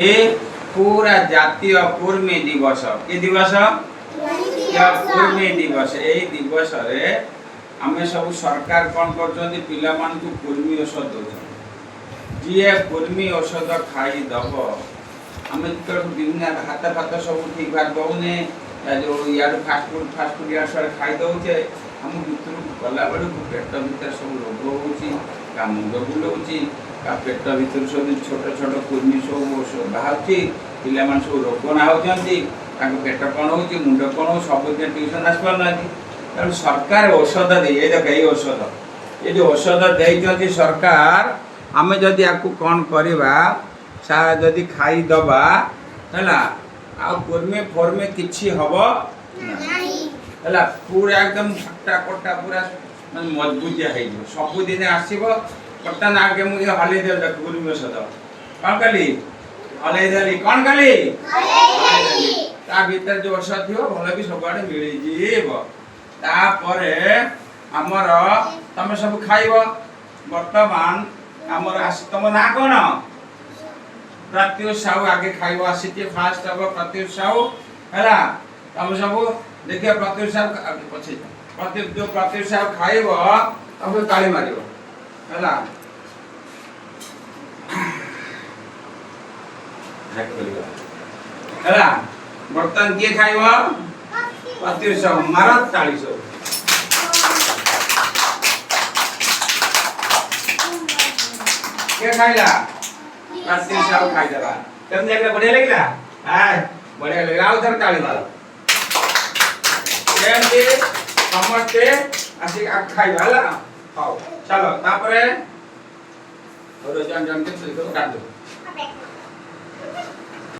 ये पूरा जातीय कुर्मी दिवस के दिवस या कुर्मी दिवस यही दिवस रे आमे सब सरकार कौन कर पिला मान को कुर्मी औषध दौर जी कुर्मी औषध खाई दब आम विभिन्न हाथ फात सब ठीक भाग दौने जो यार फास्ट फूड या खाई दौचे आम भितर गला बेलू पेट भर सब रोग हो मुंड बुलाऊँ पेट भर सब छोट छोट कुर्मी सब बाहर पिला सब रोग ना होती पेट कौन हो मुंड कौन हो सब ट्यूशन आस पार तेणु सरकार औषध दे देख ये औषध ये जो औषध दे सरकार आम जदि आपको कौन करवा जदि खाईदबा है कुर्मी फोर्मी किसी हम है पूरा एकदम खट्टा कटा पूरा मजबूतिया हो सबुदिन आसो बर्तमान आगे मुझे हल्दी देल देख कुर्मी औषध कौन कली हल्दी देली कौन कली ता भीतर जो औषध थी भल भी सब आड़े मिल तापर आमर तुम सब खाइब बर्तमान आमर तुम ना कौन प्रत्युष साहू आगे खाइब आसी फास्ट हम प्रत्युष साहू है तुम सब देखिए प्रत्युष साहू पछे जो प्रत्युष साहू खाइब तुम ताली मार है बर्तमान किए खाइब प्रत्युष साहू मार ताली सब क्या खाइला प्रत्युष साहू खाईदेला केमती लागला बढ़िया लागला हाय बढ़िया लागला आउ थर ताली मारो केमती समझते आसी खाइबा हला हाउ चलो तापरे और जन जन के काट दो